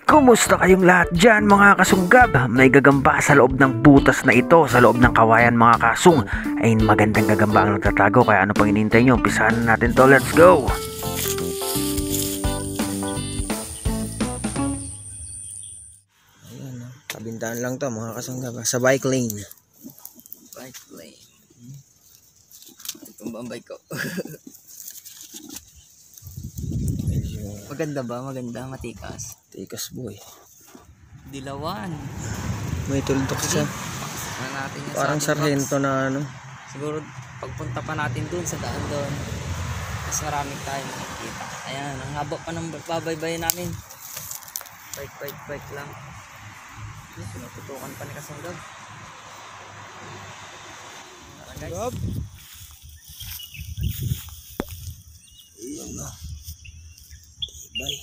Kumusta kayong lahat dyan mga kasunggab? May gagamba sa loob ng butas na ito, sa loob ng kawayan mga kasung. Ay magandang gagamba ang nagtatago, kaya ano pang inintay nyo? Umpisahan natin to, let's go! Ayan, kabintaan lang to mga kasunggab sa bike lane. Bike lane. Ito ba ang bike ko? Maganda ba? Maganda, matikas. Tikas boy. Dilawan. May tuldok siya. Pakasama natin yan Parang sa ating sarhento box. na ano. Siguro pagpunta pa natin dun sa daan doon, mas maraming tayo makikita. Ayan, ang haba pa ng babaybayin namin. Bike lang. Pinututukan pa ni Kasunggab. Tara guys. Ayan na. Bye.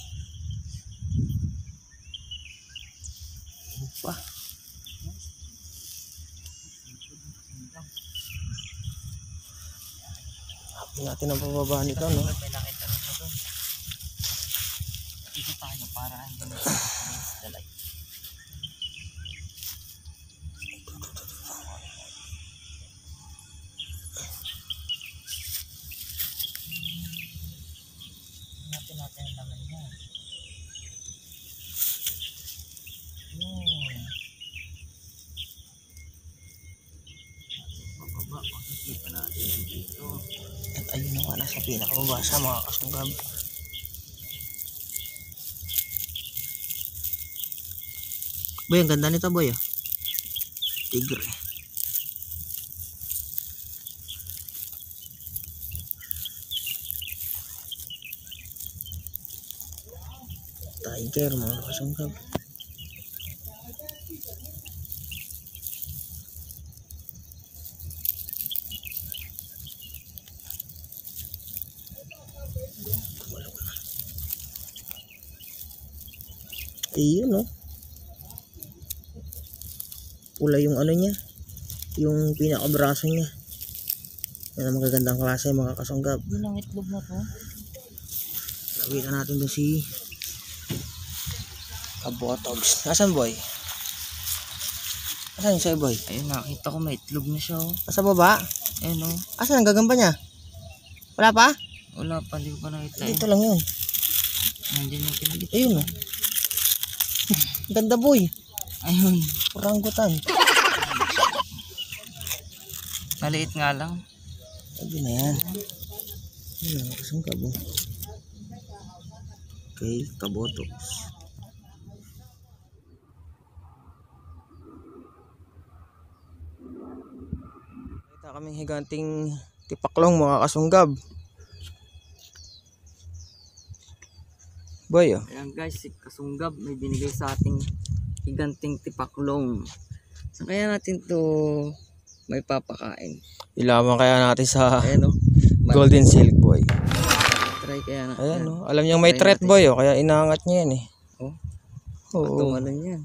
Pa. Hapin natin ang pababa nito, no? May nakita rin siya doon. Dito tayo para hindi na dalay. Natin ang laman niya. Bababa, makikita natin dito. At ayun na nga, nasa pinakababa sa mga kasunggab. Boy, ang ganda nito boy, oh. Tigre. Tiger mga kasunggab. Ayun, no? Pula yung ano niya, yung pinakabraso niya. Yan ang magagandang klase mga kasunggab. Yun ang itlog na to. Nakita natin doon si Kabotogs. Nasaan boy? Nasaan yung sa'yo boy? Ayun, nakita ko may itlog na siya. Oh. Nasa baba? Ayun o. Asan ang gagamba niya? Wala pa? Wala pa, hindi ko pa nakita. Dito lang yun. Nandiyan yung pinagit. Ayun, oh. Ganda boy. Ayun. Orangutan. Maliit nga lang. Sabi na yan. Ayun, kasunggab oh. Okay, Kabotogs. Kita kaming higanting tipaklong mga kasunggab. Boy, oh. Ayan guys, si Kasunggab may binigay sa ating higanting tipaklong. Saan kaya natin to may papakain? Ilaman kaya natin sa Ayan o. Golden Silk boy. Try kaya natin. Ayan, oh. Alam niyang may Try threat natin. boy, oh. Kaya inaangat niya yan eh. Oh. Oo. Tumalon yan.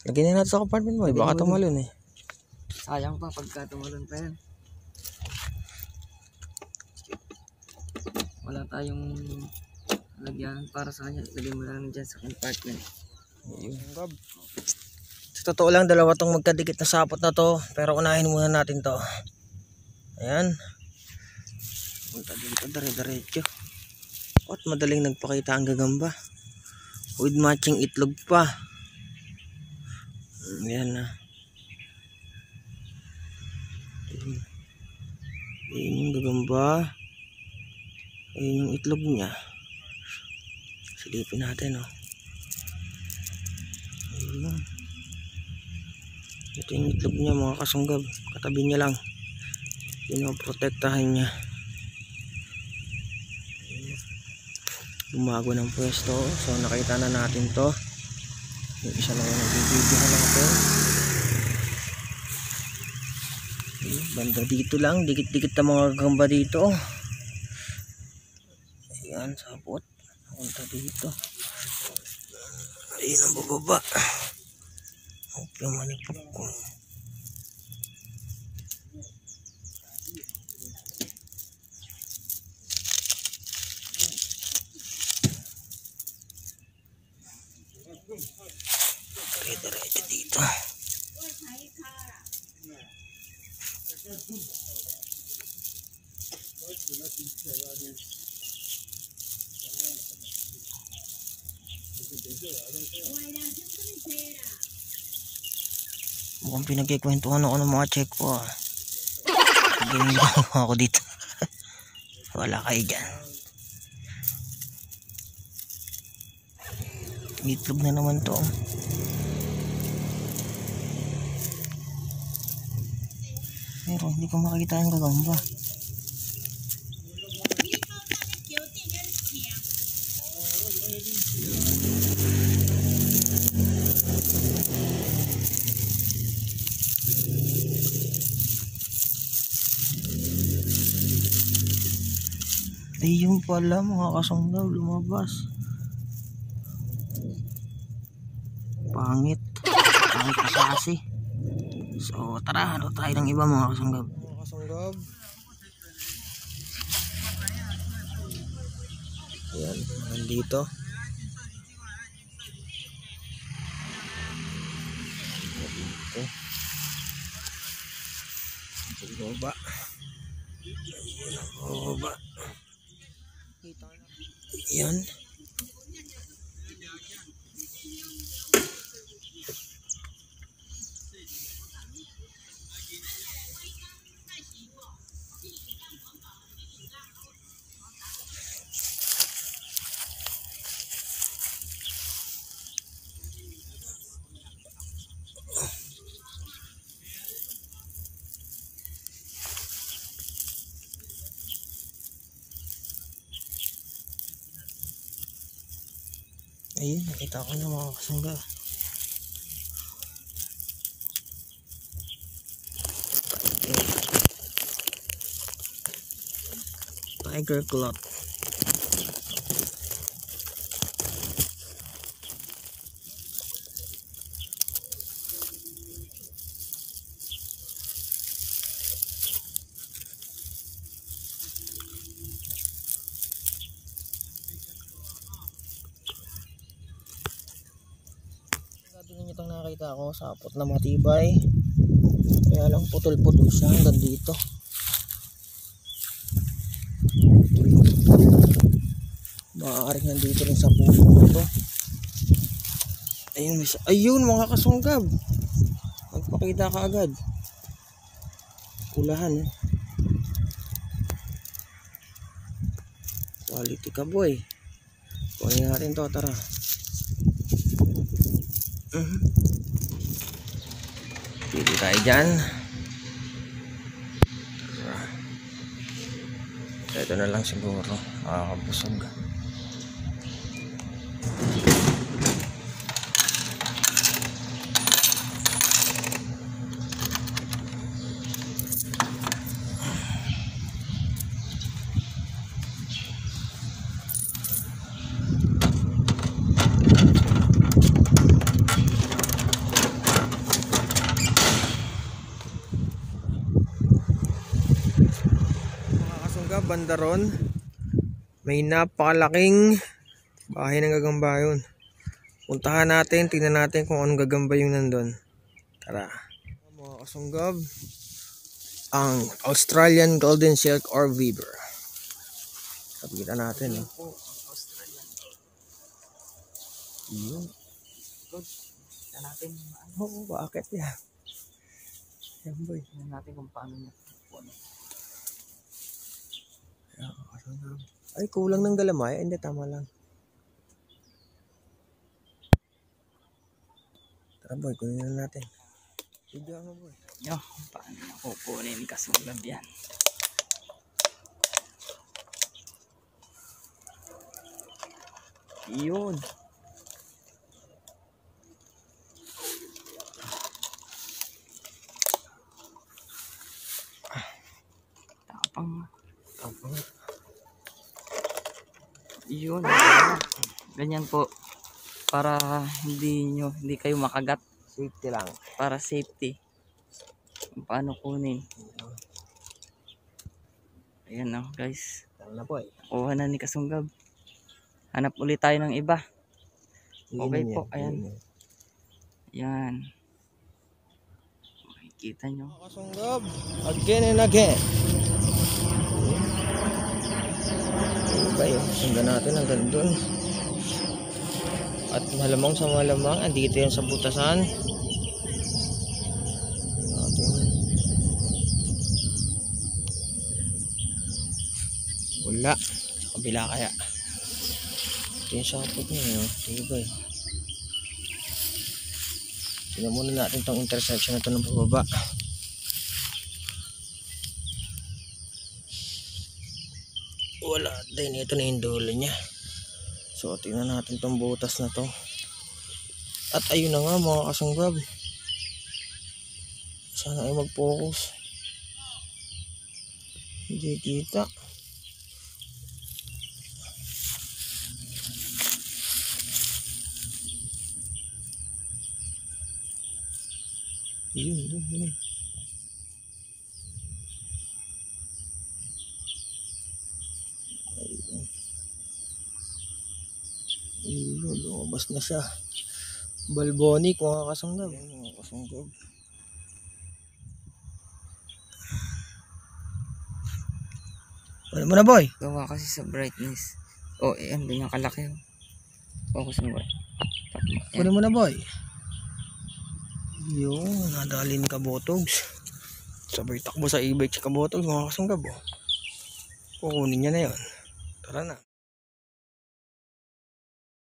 Lagyan na natin sa compartment boy. Baka tumalon eh. Sayang pa pagka tumalon pa yan. Wala tayong lagyan para sa kanya. Lagyan mo lang dyan sa compartment. Gab. Sa totoo lang, dalawa tong magkadikit na sapot na to. Pero unahin muna natin to. Ayan. Punta dito, dire-diretso. At madaling nagpakita ang gagamba. With matching itlog pa. Ayan na. Ayan yung gagamba. Ayan yung itlog niya. Silipin natin, oh. Ayun. Ito yung itlog niya mga kasunggab. Katabi niya lang. Pinoprotektahan niya. Lumago ng pwesto. So nakita na natin to. Yung isa lang yung nagbibigyan natin. Banda dito lang. Dikit-dikit na mga gagamba dito. Ayan, sapot. Punta dito. Ayun ang bababa. Okay, manipok ko. Dire-diretso dito. Mukhang pinagkikwentuhan ako ng mga check ko ah. Ganyan ako dito. Wala kayo dyan. Itlog na naman to. Pero hindi ko makikita yung gagamba. Ayun pala mga kasanggaw, lumabas. Pangit kasasi. So tara, ano tayo ng iba mga kasanggab. Mga kasanggab. Ayan, nandito. Baba. Baba. Ayan. Ayun, nakita ko na mga kasangga. Tiger cloth. Ninyo itong nakita ko, sapot na matibay. Kaya lang putol-putol siya hanggang dito. Maaaring nandito rin sa puso ito. Ayun, ayun mga kasunggab. Magpakita ka agad. Kulahan eh. Quality ka boy. Kunin natin to, tara. Pili tayo dyan. Ito na lang siguro. Makakabusog. Bandaron, may napakalaking bahay ng gagamba yun. Puntahan natin, tingnan natin kung anong gagamba yung nandun. Tara mga kasunggab, ang Australian Golden Silk or Weaver. Sabitan natin yun. Tignan natin Bakit yan? Yan boy. tignan natin kung paano niya. Ay, kulang ng galamay. Hindi, tama lang. Tara boy, kunin na natin. Video mo boy. Yo, paano na kukunin kasunggab yan? Yun. Tapang. Yun. Ganyan po. Para hindi kayo makagat. Safety lang. Para safety. Kung paano kunin. Ayan na guys. Tara na boy. Kuha na ni kasunggab. Hanap ulit tayo ng iba. Okay Yun po, yan, ayan. yun yan. Yan. Makikita nyo. Mga kasunggab, again and again. Diba yun, sunggan natin hanggang dun. At malamang sa malamang, andito yan sa butasan. Natin. Wala. Sa kabila kaya. Ito yung sapot niya, no? Diba yun. Tingnan muna natin itong intersection na ito ng pababa. Wala din, ito na yung dulo niya. So tingnan natin itong butas na to. At ayun na nga mga kasunggab, sana ay mag-focus. Hindi kita. Yun. Ayun, lumabas na siya. Balbonic mga kasunggab. Mga kasunggab. Ano mo na boy? Gawa kasi sa brightness. Oh, ayan, ganyan kalaki. Focus mo ba? Kunin mo na boy. Yun, nadali ni Kabotogs. Sabay takbo sa e-bike si Kabotogs mga kasunggab. Kukunin niya na yun. Tara na.